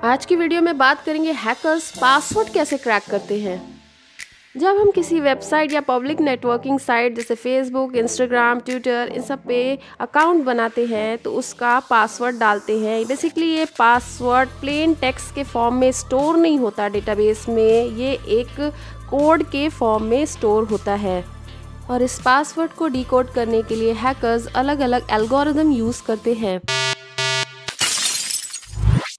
आज की वीडियो में बात करेंगे हैकर्स पासवर्ड कैसे क्रैक करते हैं। जब हम किसी वेबसाइट या पब्लिक नेटवर्किंग साइट जैसे फेसबुक, इंस्टाग्राम, ट्विटर इन सब पे अकाउंट बनाते हैं तो उसका पासवर्ड डालते हैं। बेसिकली ये पासवर्ड प्लेन टेक्स्ट के फॉर्म में स्टोर नहीं होता डेटाबेस में, ये एक कोड के फॉर्म में स्टोर होता है। और इस पासवर्ड को डिकोड करने के लिए हैकर्स अलग अलग एल्गोरिदम यूज़ करते हैं।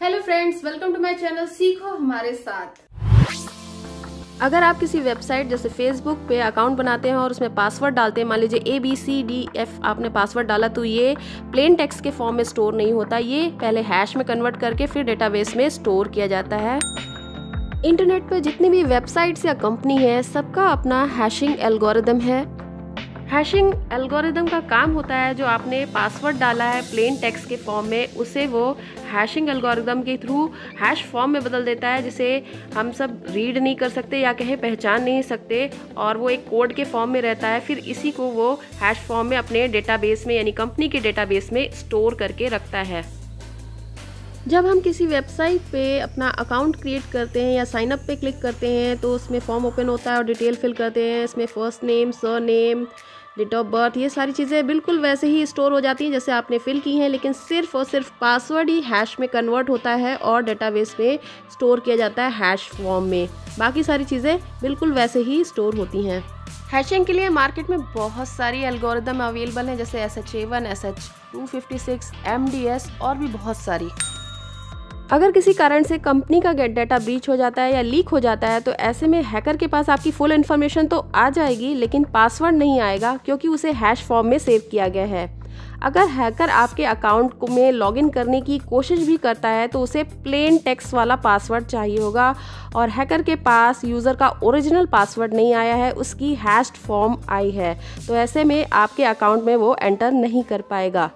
Hello friends, welcome to my channel सीखो हमारे साथ। अगर आप किसी वेबसाइट जैसे फेसबुक पे अकाउंट बनाते हैं और उसमें पासवर्ड डालते हैं, मान लीजिए ABCDF आपने पासवर्ड डाला, तो ये प्लेन टेक्स्ट के फॉर्म में स्टोर नहीं होता, ये पहले हैश में कन्वर्ट करके फिर डेटाबेस में स्टोर किया जाता है। इंटरनेट पर जितनी भी वेबसाइट्स या कंपनी है सबका अपना हैशिंग एल्गोरिदम है। हैशिंग एल्गोरिदम का काम होता है जो आपने पासवर्ड डाला है प्लेन टेक्स्ट के फॉर्म में, उसे वो हैशिंग एल्गोरिदम के थ्रू हैश फॉर्म में बदल देता है, जिसे हम सब रीड नहीं कर सकते या कहीं पहचान नहीं सकते, और वो एक कोड के फॉर्म में रहता है। फिर इसी को वो हैश फॉर्म में अपने डेटाबेस में यानी कंपनी के डेटाबेस में स्टोर करके रखता है। जब हम किसी वेबसाइट पे अपना अकाउंट क्रिएट करते हैं या साइन अप पे क्लिक करते हैं तो उसमें फॉर्म ओपन होता है और डिटेल फिल करते हैं। इसमें first name, surname, date of birth, ये सारी चीज़ें बिल्कुल वैसे ही स्टोर हो जाती हैं जैसे आपने फिल की हैं, लेकिन सिर्फ और सिर्फ पासवर्ड ही हैश में कन्वर्ट होता है और डेटाबेस में स्टोर किया जाता है हैश फॉर्म में। बाकी सारी चीज़ें बिल्कुल वैसे ही स्टोर होती हैं। हैशिंग के लिए मार्केट में बहुत सारी एल्गोरिदम अवेलेबल हैं जैसे SHA-1, SH-256, MDS और भी बहुत सारी। अगर किसी कारण से कंपनी का डेटा ब्रीच हो जाता है या लीक हो जाता है तो ऐसे में हैकर के पास आपकी फुल इन्फॉर्मेशन तो आ जाएगी लेकिन पासवर्ड नहीं आएगा, क्योंकि उसे हैश फॉर्म में सेव किया गया है। अगर हैकर आपके अकाउंट में लॉगिन करने की कोशिश भी करता है तो उसे प्लेन टेक्स्ट वाला पासवर्ड चाहिए होगा, और हैकर के पास यूज़र का ओरिजिनल पासवर्ड नहीं आया है, उसकी हैश्ड फॉर्म आई है, तो ऐसे में आपके अकाउंट में वो एंटर नहीं कर पाएगा।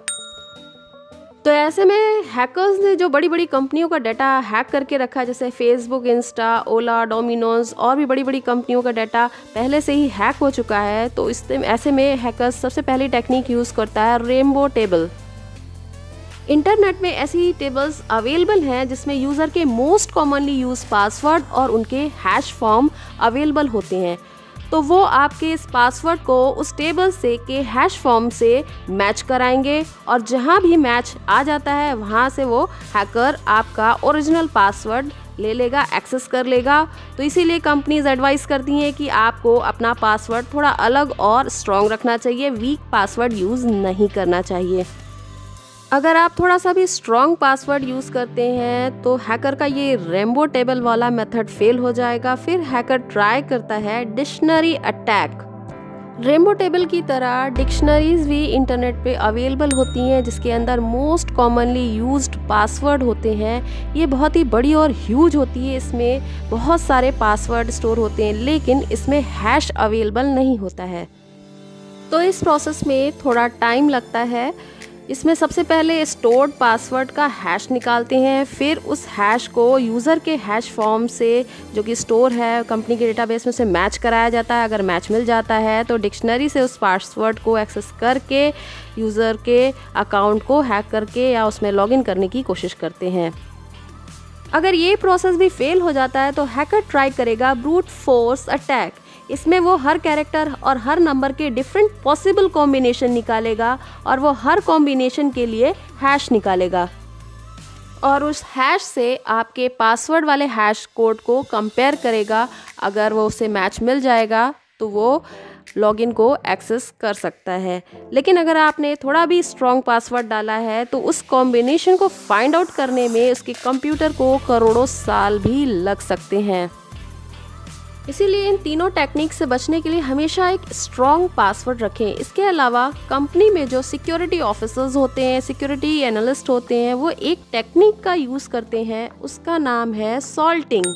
तो ऐसे में हैकर्स ने जो बड़ी बड़ी कंपनियों का डाटा हैक करके रखा है जैसे फेसबुक, इंस्टा, ओला, डोमिनोज और भी बड़ी बड़ी कंपनियों का डाटा पहले से ही हैक हो चुका है, तो ऐसे में हैकर्स सबसे पहली टेक्निक यूज़ करता है रेनबो टेबल। इंटरनेट में ऐसी टेबल्स अवेलेबल हैं जिसमें यूज़र के मोस्ट कॉमनली यूज पासवर्ड और उनके हैश फॉर्म अवेलेबल होते हैं, तो वो आपके इस पासवर्ड को उस टेबल से के हैश फॉर्म से मैच कराएंगे, और जहां भी मैच आ जाता है वहां से वो हैकर आपका ओरिजिनल पासवर्ड ले लेगा, एक्सेस कर लेगा। तो इसीलिए कंपनीज एडवाइस करती हैं कि आपको अपना पासवर्ड थोड़ा अलग और स्ट्रॉन्ग रखना चाहिए, वीक पासवर्ड यूज़ नहीं करना चाहिए। अगर आप थोड़ा सा भी स्ट्रॉन्ग पासवर्ड यूज़ करते हैं तो हैकर का ये रेनबो टेबल वाला मेथड फेल हो जाएगा। फिर हैकर ट्राई करता है डिक्शनरी अटैक। रेनबो टेबल की तरह डिक्शनरीज भी इंटरनेट पे अवेलेबल होती हैं जिसके अंदर मोस्ट कॉमनली यूज्ड पासवर्ड होते हैं। ये बहुत ही बड़ी और ह्यूज होती है, इसमें बहुत सारे पासवर्ड स्टोर होते हैं, लेकिन इसमें हैश अवेलेबल नहीं होता है, तो इस प्रोसेस में थोड़ा टाइम लगता है। इसमें सबसे पहले स्टोर्ड पासवर्ड का हैश निकालते हैं, फिर उस हैश को यूज़र के हैश फॉर्म से जो कि स्टोर है कंपनी के डेटाबेस में से मैच कराया जाता है। अगर मैच मिल जाता है तो डिक्शनरी से उस पासवर्ड को एक्सेस करके यूज़र के अकाउंट को हैक करके या उसमें लॉगिन करने की कोशिश करते हैं। अगर ये प्रोसेस भी फेल हो जाता है तो हैकर ट्राई करेगा ब्रूट फोर्स अटैक। इसमें वो हर कैरेक्टर और हर नंबर के डिफरेंट पॉसिबल कॉम्बिनेशन निकालेगा और वो हर कॉम्बिनेशन के लिए हैश निकालेगा, और उस हैश से आपके पासवर्ड वाले हैश कोड को कंपेयर करेगा। अगर वो उसे मैच मिल जाएगा तो वो लॉगिन को एक्सेस कर सकता है, लेकिन अगर आपने थोड़ा भी स्ट्रॉन्ग पासवर्ड डाला है तो उस कॉम्बिनेशन को फाइंड आउट करने में उसके कंप्यूटर को करोड़ों साल भी लग सकते हैं। इसीलिए इन तीनों टेक्निक से बचने के लिए हमेशा एक स्ट्रॉन्ग पासवर्ड रखें। इसके अलावा कंपनी में जो सिक्योरिटी ऑफिसर्स होते हैं, सिक्योरिटी एनालिस्ट होते हैं, वो एक टेक्निक का यूज़ करते हैं, उसका नाम है सॉल्टिंग।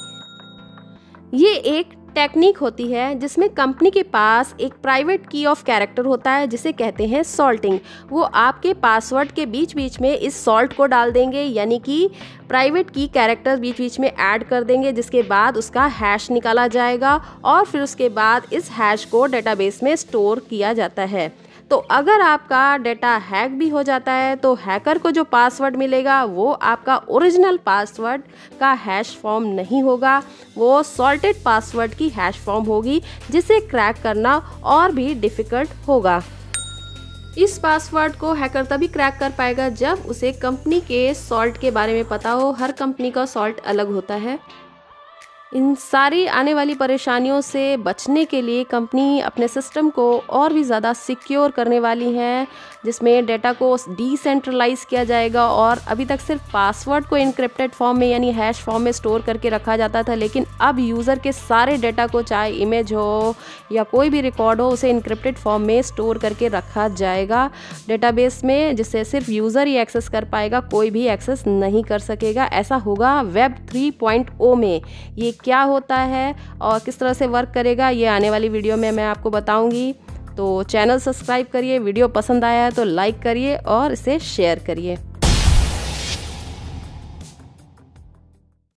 ये एक टेक्निक होती है जिसमें कंपनी के पास एक प्राइवेट की ऑफ कैरेक्टर होता है जिसे कहते हैं सॉल्टिंग। वो आपके पासवर्ड के बीच बीच में इस सॉल्ट को डाल देंगे, यानी कि प्राइवेट की कैरेक्टर बीच बीच में ऐड कर देंगे, जिसके बाद उसका हैश निकाला जाएगा और फिर उसके बाद इस हैश को डेटाबेस में स्टोर किया जाता है। तो अगर आपका डेटा हैक भी हो जाता है तो हैकर को जो पासवर्ड मिलेगा वो आपका ओरिजिनल पासवर्ड का हैश फॉर्म नहीं होगा, वो सॉल्टेड पासवर्ड की हैश फॉर्म होगी, जिसे क्रैक करना और भी डिफ़िकल्ट होगा। इस पासवर्ड को हैकर तभी क्रैक कर पाएगा जब उसे कंपनी के सॉल्ट के बारे में पता हो। हर कंपनी का सॉल्ट अलग होता है। इन सारी आने वाली परेशानियों से बचने के लिए कंपनी अपने सिस्टम को और भी ज़्यादा सिक्योर करने वाली है, जिसमें डेटा को डिसेंट्रलाइज किया जाएगा। और अभी तक सिर्फ पासवर्ड को इनक्रिप्टेड फॉर्म में यानी हैश फॉर्म में स्टोर करके रखा जाता था, लेकिन अब यूज़र के सारे डेटा को, चाहे इमेज हो या कोई भी रिकॉर्ड हो, उसे इनक्रिप्टेड फॉर्म में स्टोर करके रखा जाएगा डेटाबेस में, जिससे सिर्फ यूज़र ही एक्सेस कर पाएगा, कोई भी एक्सेस नहीं कर सकेगा। ऐसा होगा वेब 3.0 में। ये क्या होता है और किस तरह से वर्क करेगा, ये आने वाली वीडियो में मैं आपको बताऊंगी। तो चैनल सब्सक्राइब करिए, वीडियो पसंद आया है तो लाइक करिए और इसे शेयर करिए।